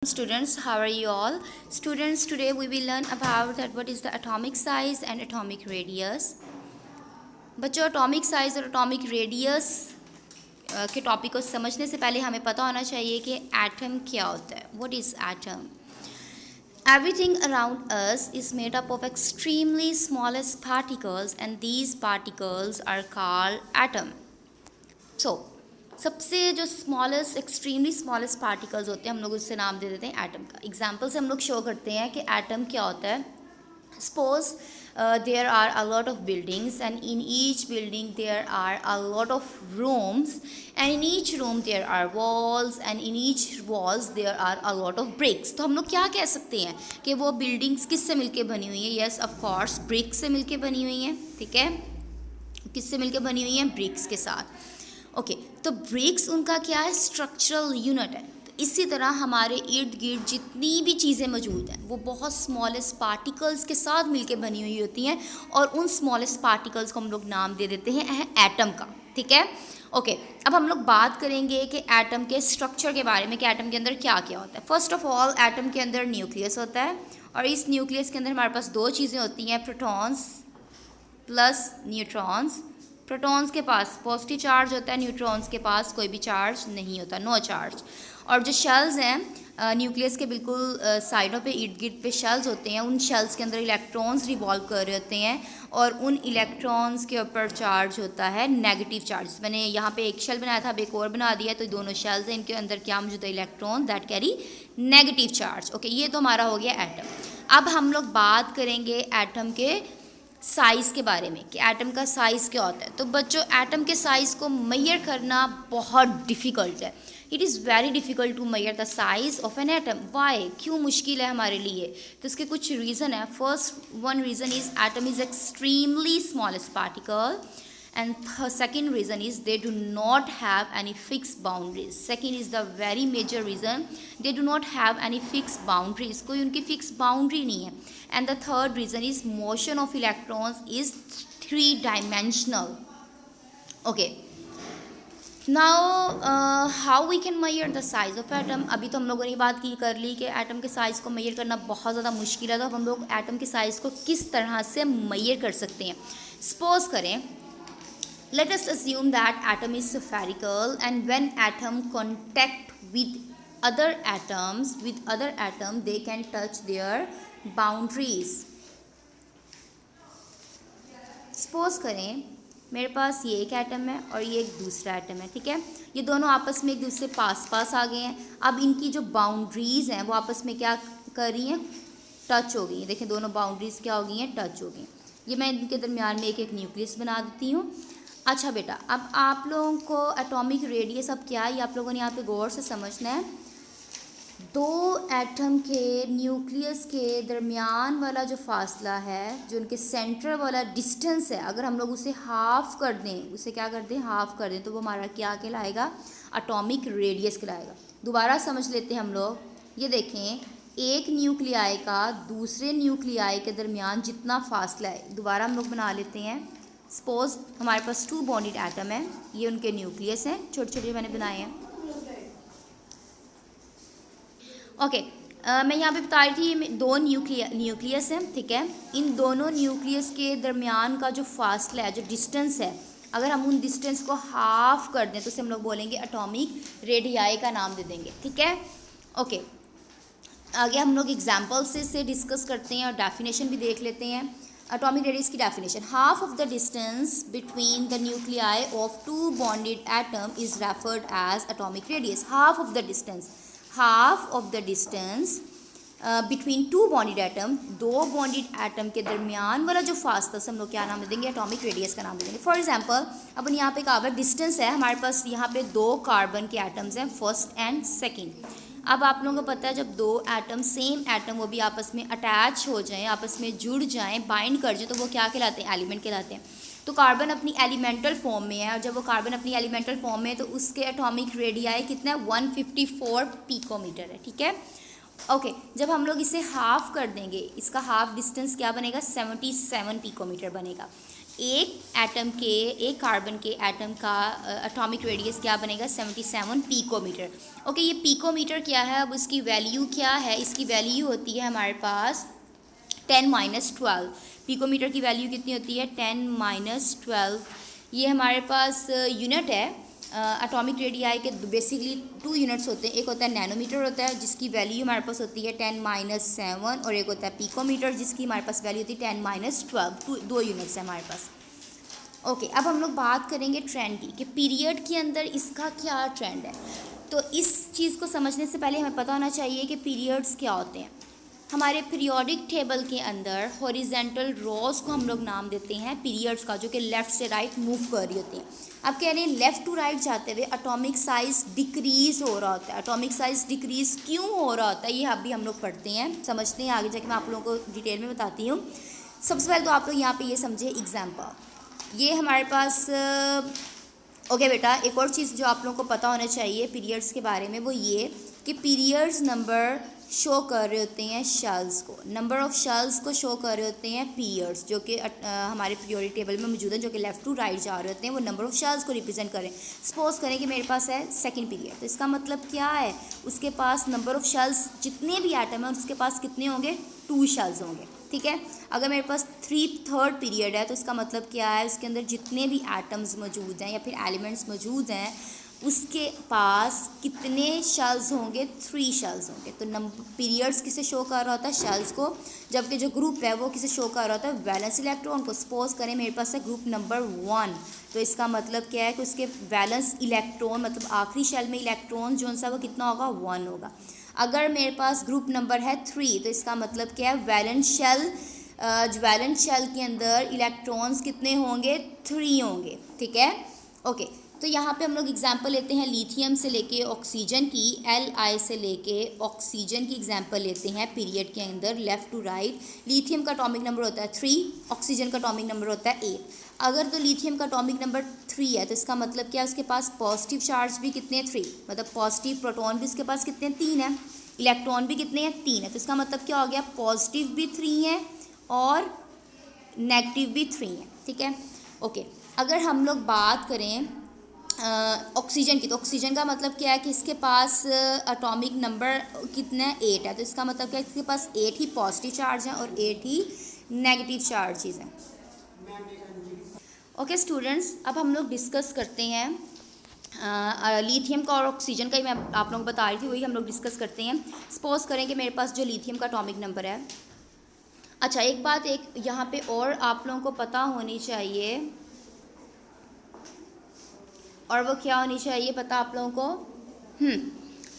Students, how are you all? Students, today we will learn about that what is the atomic size and atomic radius. बच्चों, atomic size और atomic radius के topic को समझने से पहले हमें पता होना चाहिए कि एटम क्या होता है. What is atom? Everything around us is made up of extremely smallest particles and these particles are called atom. So, सबसे जो स्मॉलेस्ट एक्सट्रीमली स्मॉलेस्ट पार्टिकल्स होते हैं हम लोग उससे नाम दे देते हैं एटम का. एग्जाम्पल से हम लोग शो करते हैं कि एटम क्या होता है. Suppose there are a lot of buildings and in each building there are a lot of rooms and in each room there are walls and in each walls there are a lot of bricks. तो हम लोग क्या कह सकते हैं कि वो buildings किससे मिलके बनी हुई है. येस, ऑफ कोर्स ब्रिक से मिलके बनी हुई हैं. ठीक है, किससे मिलके बनी हुई हैं? ब्रिक्स के साथ. ओके तो ब्रिक्स उनका क्या है? स्ट्रक्चरल यूनिट है. तो इसी तरह हमारे इर्द गिर्द जितनी भी चीज़ें मौजूद हैं वो बहुत स्मॉलेस्ट पार्टिकल्स के साथ मिलके बनी हुई होती हैं और उन स्मॉलेस्ट पार्टिकल्स को हम लोग नाम दे देते हैं एटम का. ठीक है. ओके अब हम लोग बात करेंगे कि एटम के स्ट्रक्चर के बारे में कि एटम के अंदर क्या क्या होता है. फर्स्ट ऑफ ऑल एटम के अंदर न्यूक्लियस होता है और इस न्यूक्लियस के अंदर हमारे पास दो चीज़ें होती हैं, प्रोटॉन्स प्लस न्यूट्रॉन्स. प्रोटॉन्स के पास पॉजिटिव चार्ज होता है, न्यूट्रॉन्स के पास कोई भी चार्ज नहीं होता, नो चार्ज. और जो शेल्स हैं न्यूक्लियस के बिल्कुल साइडों पे इर्द गिर्द पे शेल्स होते हैं, उन शेल्स के अंदर इलेक्ट्रॉन्स रिवॉल्व कर रहे होते हैं और उन इलेक्ट्रॉन्स के ऊपर चार्ज होता है नेगेटिव चार्ज. मैंने यहाँ पे एक शेल बनाया था, अब एक और बना दिया. तो दोनों शेल्स हैं, इनके अंदर क्या मौजूद है? Electron that carry negative charge. Okay ये तो हमारा हो गया एटम. अब हम लोग बात करेंगे एटम के साइज़ के बारे में कि एटम का साइज़ क्या होता है. तो बच्चों एटम के साइज़ को मेजर करना बहुत डिफ़िकल्ट है. It is very difficult to measure the size of an atom. Why? क्यों मुश्किल है हमारे लिए? तो इसके कुछ रीज़न है. First one reason is atom is extremely smallest particle and the second reason is they do not have any fixed boundaries. Second is the very major reason, they do not have any fixed boundaries, कोई उनकी fixed boundary नहीं है. And the third reason is motion of electrons is three dimensional. Okay, now how we can measure the size of atom. अभी तो हम लोगों ने ये बात की कर ली कि एटम के साइज़ को मेजर करना बहुत ज़्यादा मुश्किल है. तो हम लोग एटम के साइज़ को किस तरह से मेजर कर सकते हैं. सपोज करें, let us assume that atom is spherical and when atom contact with other atom they can touch their boundaries. suppose करें मेरे पास ये एक एटम है और ये एक दूसरा एटम है. ठीक है, ये दोनों आपस में एक दूसरे पास आ गए हैं. अब इनकी जो बाउंड्रीज़ हैं वो आपस में क्या कर रही हैं? टच हो गई हैं. देखें दोनों बाउंड्रीज़ क्या हो गई हैं? टच हो गई. ये मैं इनके दरमियान में एक न्यूक्लियस बना देती हूँ. अच्छा बेटा, अब आप लोगों को एटॉमिक रेडियस अब क्या है ये आप लोगों ने यहाँ पे गौर से समझना है. दो एटम के न्यूक्लियस के दरमियान वाला जो फासला है, जो उनके सेंटर वाला डिस्टेंस है, अगर हम लोग उसे हाफ़ कर दें, उसे क्या कर दें? हाफ़ कर दें, तो वो हमारा क्या कहलाएगा? एटॉमिक रेडियस कहलाएगा. दोबारा समझ लेते हैं हम लोग. ये देखें, एक न्यूक्लियाई का दूसरे न्यूक्लियाई के दरमियान जितना फासला है, दोबारा हम लोग बना लेते हैं. सपोज हमारे पास टू बॉन्डेड एटम है, ये उनके न्यूक्लियस हैं, छोटे छोटे मैंने बनाए हैं. ओके मैं यहाँ पे बता रही थी ये दो न्यूक्लियस हैं. ठीक है, इन दोनों न्यूक्लियस के दरमियान का जो फासला है, जो डिस्टेंस है, अगर हम उन डिस्टेंस को हाफ़ कर दें तो उसे हम लोग बोलेंगे एटॉमिक रेडियाई का नाम दे देंगे. ठीक है. ओके आगे हम लोग एग्जाम्पल्स से डिस्कस करते हैं और डेफिनेशन भी देख लेते हैं. एटॉमिक रेडियस की definition: half of the distance between the nuclei of two bonded atom is referred as atomic radius. Half of the distance between two bonded atom, दो बॉन्डेड एटम के दरमियान वाला जो फासला हम लोग क्या नाम दे देंगे? एटॉमिक रेडियस का नाम दे देंगे. फॉर एग्जांपल अपन यहाँ पे कार्बन डिस्टेंस है, हमारे पास यहाँ पे दो कार्बन के एटम्स हैं, फर्स्ट एंड सेकेंड. अब आप लोगों को पता है जब दो एटम सेम एटम वो भी आपस में अटैच हो जाएं, आपस में जुड़ जाएं, बाइंड कर जाएं, तो वो क्या कहलाते हैं? एलिमेंट कहलाते हैं. तो कार्बन अपनी एलिमेंटल फॉर्म में है और जब वो कार्बन अपनी एलिमेंटल फॉर्म में है तो उसके एटॉमिक रेडियाई कितना है? 154 पिकोमीटर है. ठीक है. ओके जब हम लोग इसे हाफ़ कर देंगे, इसका हाफ डिस्टेंस क्या बनेगा? 77 पिकोमीटर बनेगा. एक कार्बन के एटम का एटॉमिक रेडियस क्या बनेगा 77 पिकोमीटर। ओके, ये पिकोमीटर क्या है, अब उसकी वैल्यू क्या है, इसकी वैल्यू होती है हमारे पास 10-12। पिकोमीटर की वैल्यू कितनी होती है 10-12। ये हमारे पास यूनिट है एटॉमिक रेडियाई के। बेसिकली 2 यूनिट्स होते हैं, एक होता है नैनोमीटर होता है जिसकी वैल्यू हमारे पास होती है 10-7, और एक होता है पिकोमीटर जिसकी हमारे पास वैल्यू होती है 10-12। 2 यूनिट्स है हमारे पास। ओके, अब हम लोग बात करेंगे ट्रेंड की कि पीरियड के अंदर इसका क्या ट्रेंड है। तो इस चीज़ को समझने से पहले हमें पता होना चाहिए कि पीरियड्स क्या होते हैं। हमारे पीरियोडिक टेबल के अंदर हॉरिजेंटल रॉज को हम लोग नाम देते हैं पीरियड्स का, जो कि लेफ़्ट से राइट मूव कर रही होती हैं। अब कह रहे हैं लेफ़्ट टू राइट जाते हुए एटॉमिक साइज़ डिक्रीज़ हो रहा होता है। एटॉमिक साइज़ डिक्रीज़ क्यों हो रहा होता है ये अभी हम लोग पढ़ते हैं, समझते हैं, आगे जाके मैं आप लोगों को डिटेल में बताती हूँ। सबसे पहले तो आप लोग यहाँ पे ये समझे एग्जाम्पल, ये हमारे पास ओके बेटा, एक और चीज़ जो आप लोगों को पता होना चाहिए पीरियड्स के बारे में वो ये कि पीरियड्स नंबर शो कर रहे होते हैं शेल्स को, नंबर ऑफ़ शेल्स को शो कर रहे होते हैं पीरियड्स, जो कि हमारे पीरियोडिक टेबल में मौजूद है, जो कि लेफ़्ट टू राइट जा रहे होते हैं, वो नंबर ऑफ़ शेल्स को रिप्रेजेंट करें। सपोज करें कि मेरे पास है सेकंड पीरियड, तो इसका मतलब क्या है, उसके पास नंबर ऑफ़ शेल्स जितने भी एटम हैं उसके पास कितने होंगे 2 शेल्स होंगे, ठीक है। अगर मेरे पास थर्ड पीरियड है तो इसका मतलब क्या है, उसके अंदर जितने भी एटम्स मौजूद हैं या फिर एलिमेंट्स मौजूद हैं उसके पास कितने शेल्स होंगे 3 शेल्स होंगे। तो नंबर पीरियड्स किसे शो कर रहा होता है शेल्स को, जबकि जो ग्रुप है वो किसे शो कर रहा होता है वैलेंस इलेक्ट्रॉन को। सपोज करें मेरे पास है ग्रुप नंबर 1, तो इसका मतलब क्या है कि उसके वैलेंस इलेक्ट्रॉन मतलब आखिरी शेल में इलेक्ट्रॉन जो सा वो कितना होगा 1 होगा। अगर मेरे पास ग्रुप नंबर है 3 तो इसका मतलब क्या है वैलेंस शेल के अंदर इलेक्ट्रॉन्स कितने होंगे 3 होंगे, ठीक है। ओके, तो यहाँ पे हम लोग एग्जांपल लेते हैं लिथियम से लेके ऑक्सीजन की, Li से लेके ऑक्सीजन की एग्जांपल लेते हैं पीरियड के अंदर लेफ़्ट टू राइट। लिथियम का एटॉमिक नंबर होता है 3, ऑक्सीजन का एटॉमिक नंबर होता है 8। अगर तो लिथियम का एटॉमिक नंबर 3 है तो इसका मतलब क्या है, उसके पास पॉजिटिव चार्ज भी कितने 3, मतलब पॉजिटिव प्रोटॉन भी इसके पास कितने 3 है, इलेक्ट्रॉन भी कितने हैं 3 है। तो इसका मतलब क्या हो गया, पॉजिटिव भी 3 है और नेगेटिव भी 3 है, ठीक है। ओके, अगर हम लोग बात करें ऑक्सीजन की, तो ऑक्सीजन का मतलब क्या है कि इसके पास एटॉमिक नंबर कितना है 8 है। तो इसका मतलब क्या है, इसके पास 8 ही पॉजिटिव चार्ज हैं और 8 ही नेगेटिव चार्जेस हैं। ओके स्टूडेंट्स, अब हम लोग डिस्कस करते हैं लिथियम का और ऑक्सीजन का ही मैं आप लोगों को बता रही थी, वही हम लोग डिस्कस करते हैं। सपोज करें कि मेरे पास जो लिथियम का एटॉमिक नंबर है, अच्छा एक बात एक यहाँ पे और आप लोगों को पता होनी चाहिए, और वो क्या होनी चाहिए पता आप लोगों को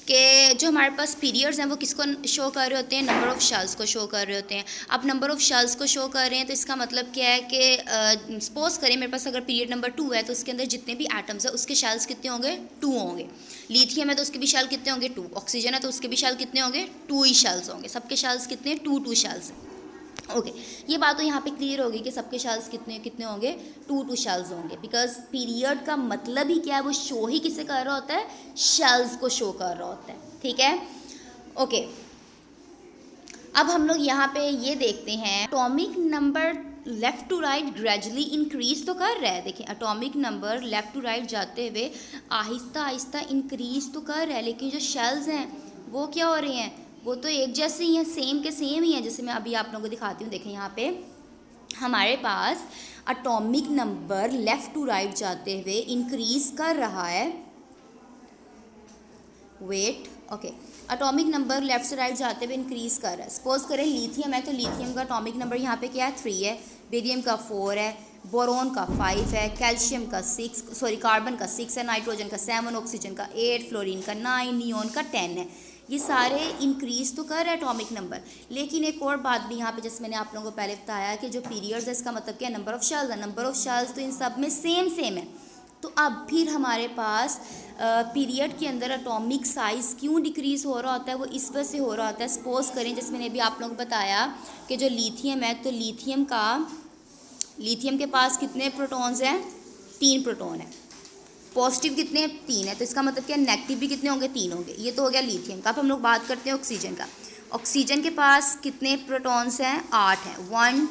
कि जो हमारे पास पीरियड्स हैं वो किसको शो कर रहे होते हैं, नंबर ऑफ़ शेल्स को शो कर रहे होते हैं। अब नंबर ऑफ़ शेल्स को शो कर रहे हैं तो इसका मतलब क्या है कि सपोज करें मेरे पास अगर पीरियड नंबर 2 है तो उसके अंदर जितने भी एटम्स हैं उसके शेल्स कितने होंगे 2 होंगे। लिथियम है तो उसके भी शेल कितने होंगे 2, ऑक्सीजन है तो उसके भी शेल कितने होंगे 2 ही शेल्स होंगे, सबके शेल्स कितने 2 शेल्स हैं। ओके, ये बात तो यहाँ पे क्लियर होगी कि सबके शेल्स कितने कितने होंगे 2 शेल्स होंगे, बिकॉज पीरियड का मतलब ही क्या है, वो शो ही किसे कर रहा होता है, शेल्स को शो कर रहा होता है, ठीक है। ओके, अब हम लोग यहाँ पे ये देखते हैं atomic number left to right gradually increase तो कर रहा है। देखिए atomic number left to right जाते हुए आहिस्ता आहिस्ता इंक्रीज तो कर रहा है, लेकिन जो शेल्स हैं वो क्या हो रहे हैं, वो तो एक जैसे ही हैं, सेम के सेम ही हैं। जैसे मैं अभी आप लोगों को दिखाती हूँ, देखें यहाँ पे हमारे पास atomic number left to right जाते हुए इंक्रीज कर रहा है। Wait, okay, atomic number left से राइट जाते हुए इंक्रीज कर रहा है। सपोज करें लिथियम है तो लिथियम का एटॉमिक नंबर यहाँ पे क्या है 3 है, बेरियम का 4 है, बोरोन का 5 है, कैल्शियम का 6 कार्बन का 6 है, नाइट्रोजन का 7, ऑक्सीजन का 8, फ्लोरीन का 9, नियोन का 10 है। ये सारे इंक्रीज़ तो कर रहे हैं एटॉमिक नंबर, लेकिन एक और बात भी यहाँ पे जैसे मैंने आप लोगों को पहले बताया कि जो पीरियड्स है इसका मतलब क्या है, नंबर ऑफ़ शेल्स है। नंबर ऑफ़ शेल्स तो इन सब में सेम है। तो अब फिर हमारे पास पीरियड के अंदर एटॉमिक साइज़ क्यों डिक्रीज़ हो रहा होता है, वो इस वजह से हो रहा होता है। सपोज़ करें जैसे मैंने अभी आप लोगों को बताया कि जो लिथियम है तो लिथियम के पास कितने प्रोटॉन्स हैं, 3 प्रोटॉन है, पॉजिटिव कितने हैं 3 है, तो इसका मतलब क्या नेगेटिव भी कितने होंगे 3 होंगे। ये तो हो गया लिथियम का। अब हम लोग बात करते हैं ऑक्सीजन का। ऑक्सीजन के पास कितने प्रोटॉन्स हैं 8 हैं, 1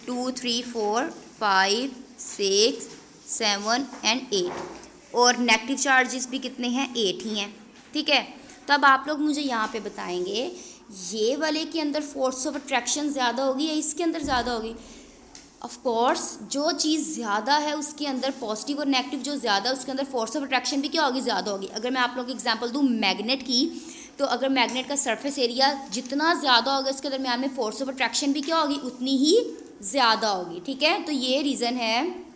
2 3 4 5 6, 7 एंड 8 और नेगेटिव चार्जेस भी कितने हैं, 8 ही हैं। ठीक है, तो अब आप लोग मुझे यहाँ पे बताएंगे ये वाले के अंदर फोर्स ऑफ अट्रैक्शन ज़्यादा होगी या इसके अंदर ज़्यादा होगी। ऑफ कोर्स जो चीज़ ज़्यादा है उसके अंदर पॉजिटिव और नेगेटिव जो ज़्यादा है उसके अंदर फोर्स ऑफ अट्रैक्शन भी क्या होगी, ज़्यादा होगी। अगर मैं आप लोगों को एग्जांपल दूँ मैग्नेट की, तो अगर मैग्नेट का सरफेस एरिया जितना ज़्यादा होगा इसके दरमियान में फोर्स ऑफ अट्रैक्शन भी क्या होगी, उतनी ही ज़्यादा होगी। ठीक है, तो ये रीज़न है,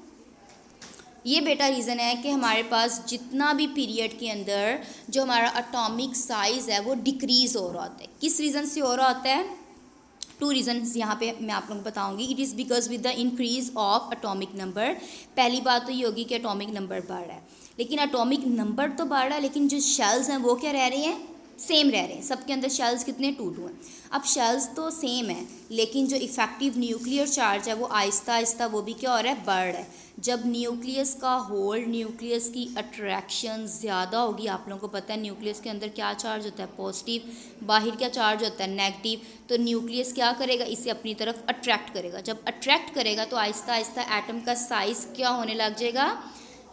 ये बेटा रीज़न है कि हमारे पास जितना भी पीरियड के अंदर जो हमारा एटॉमिक साइज़ है वो डिक्रीज़ हो रहा होता है। किस रीज़न से हो रहा होता है, 2 रीज़न्स यहाँ पे मैं आप लोगों को बताऊंगी। It is because with the increase of atomic number. पहली बात तो ये होगी कि एटॉमिक नंबर बढ़ रहा है, लेकिन एटॉमिक नंबर तो बढ़ रहा है लेकिन जो शेल्स हैं वो क्या रह रहे हैं, सेम रह रहे हैं। सबके अंदर शेल्स कितने, 2 हैं। अब शेल्स तो सेम है लेकिन जो इफ़ेक्टिव न्यूक्लियर चार्ज है वो आहिस्ता आहिस्ता वो भी क्या हो रहा है, बढ़ रहा है। जब न्यूक्लियस का होल्ड, न्यूक्लियस की अट्रैक्शन ज़्यादा होगी, आप लोगों को पता है न्यूक्लियस के अंदर क्या चार्ज होता है, पॉजिटिव, बाहर क्या चार्ज होता है, नेगेटिव। तो न्यूक्लियस क्या करेगा, इसे अपनी तरफ अट्रैक्ट करेगा। जब अट्रैक्ट करेगा तो आहिस्ता आहिस्ता एटम का साइज़ क्या होने लग जाएगा,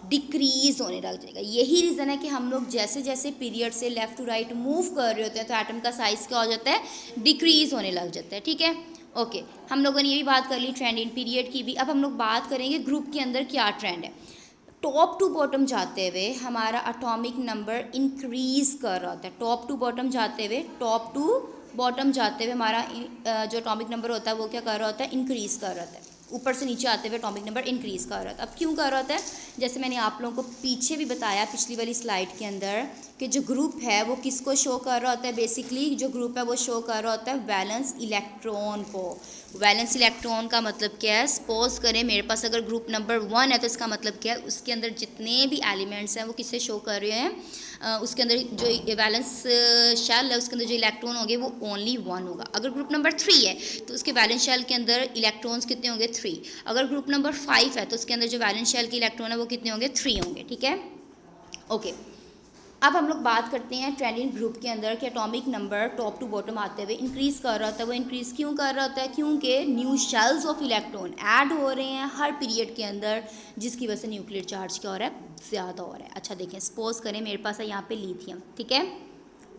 डिक्रीज़ होने लग जाएगा। यही रीज़न है कि हम लोग जैसे जैसे पीरियड से लेफ़्ट टू राइट मूव कर रहे होते हैं तो एटम का साइज़ क्या हो जाता है, डिक्रीज़ होने लग जाता है। ठीक है, ओके, हम लोगों ने ये भी बात कर ली ट्रेंड इन पीरियड की भी। अब हम लोग बात करेंगे ग्रुप के अंदर क्या ट्रेंड है। टॉप टू बॉटम जाते हुए हमारा एटॉमिक नंबर इंक्रीज़ कर रहा होता है। टॉप टू बॉटम जाते हुए, टॉप टू बॉटम जाते हुए हमारा जो एटॉमिक नंबर होता है वो क्या कर रहा होता है, इंक्रीज़ कर रहा होता है। ऊपर से नीचे आते हुए एटॉमिक नंबर इंक्रीज़ कर रहा था। अब क्यों कर रहा होता है, जैसे मैंने आप लोगों को पीछे भी बताया पिछली वाली स्लाइड के अंदर कि जो ग्रुप है वो किसको शो कर रहा होता है, बेसिकली जो ग्रुप है वो शो कर रहा होता है वैलेंस इलेक्ट्रॉन को। वैलेंस इलेक्ट्रॉन का मतलब क्या है, सपोज करें मेरे पास अगर ग्रुप नंबर 1 है तो इसका मतलब क्या है, उसके अंदर जितने भी एलिमेंट्स हैं वो किससे शो कर रहे हैं, उसके अंदर जो वैलेंस शेल है उसके अंदर जो इलेक्ट्रॉन होंगे वो ओनली 1 होगा। अगर ग्रुप नंबर 3 है तो उसके वैलेंस शेल के अंदर इलेक्ट्रॉन्स कितने होंगे, 3। अगर ग्रुप नंबर 5 है तो उसके अंदर जो वैलेंस शेल के इलेक्ट्रॉन है वो कितने होंगे, 3 होंगे। ठीक है, ओके। अब हम लोग बात करते हैं ट्रेंडिंग ग्रुप के अंदर कि atomic number top to bottom आते हुए इंक्रीज़ कर रहा होता है। वो इंक्रीज़ क्यों कर रहा होता है, क्योंकि new shells of electron add हो रहे हैं हर पीरियड के अंदर, जिसकी वजह से न्यूक्लियर चार्ज क्या हो रहा है, ज़्यादा हो रहा है। अच्छा देखें, सपोज करें मेरे पास है यहाँ पे लिथियम। ठीक है,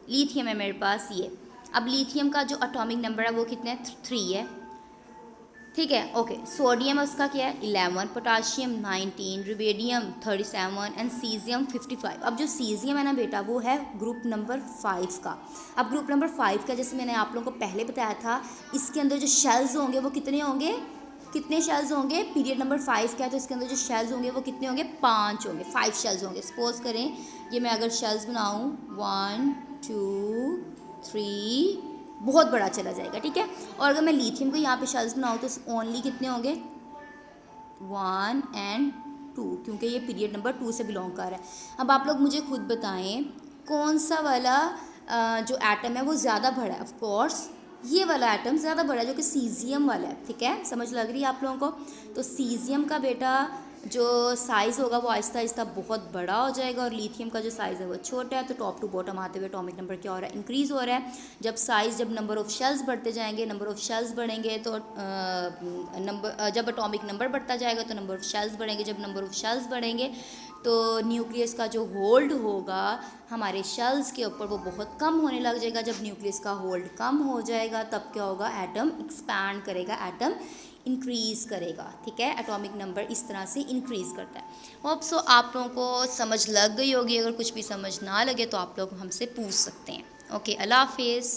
लिथियम है मेरे पास ये। अब लिथियम का जो एटॉमिक नंबर है वो कितने, 3 है। ठीक है, ओके। सोडियम उसका क्या है, 11, पोटाशियम 19, रुबेडियम 37 एंड सीजियम 55। अब जो सीजियम है ना बेटा वो है ग्रुप नंबर 5 का। अब ग्रुप नंबर 5 का जैसे मैंने आप लोगों को पहले बताया था, इसके अंदर जो शेल्स होंगे वो कितने होंगे, कितने शेल्स होंगे, पीरियड नंबर 5 का है तो इसके अंदर जो शेल्स होंगे वो कितने होंगे, 5 होंगे, 5 शेल्स होंगे। सपोज करें ये मैं अगर शेल्स बनाऊँ 1 2 3, बहुत बड़ा चला जाएगा। ठीक है, और अगर मैं लिथियम को यहाँ पे शेल्स बनाऊँ तो ओनली कितने होंगे, 1 एंड 2, क्योंकि ये पीरियड नंबर 2 से बिलोंग कर रहा है। अब आप लोग मुझे खुद बताएं कौन सा वाला जो एटम है वो ज़्यादा बड़ा है। ऑफ कोर्स ये वाला एटम ज़्यादा बड़ा है जो कि सीजियम वाला है। ठीक है, समझ लग रही है आप लोगों को। तो सीजियम का बेटा जो साइज़ होगा वो आहिस्ता आहिस्ता बहुत बड़ा हो जाएगा और लिथियम का जो साइज़ है वो छोटा है। तो टॉप टू बॉटम आते हुए एटॉमिक नंबर क्या हो रहा है, इंक्रीज़ हो रहा है। जब नंबर ऑफ़ शेल्स बढ़ते जाएंगे, नंबर ऑफ़ शेल्स बढ़ेंगे तो जब एटॉमिक नंबर बढ़ता जाएगा तो नंबर ऑफ़ शेल्स बढ़ेंगे। जब नंबर ऑफ़ शेल्स बढ़ेंगे तो न्यूक्लियस का जो होल्ड होगा हमारे शेल्स के ऊपर वो बहुत कम होने लग जाएगा। जब न्यूक्लियस का होल्ड कम हो जाएगा तब क्या होगा, एटम एक्सपैंड करेगा, एटम इंक्रीज़ करेगा। ठीक है, एटॉमिक नंबर इस तरह से इंक्रीज़ करता है। होप सो आप लोगों को समझ लग गई होगी। अगर कुछ भी समझ ना लगे तो आप लोग हमसे पूछ सकते हैं। ओके, अल्लाह हाफिज़।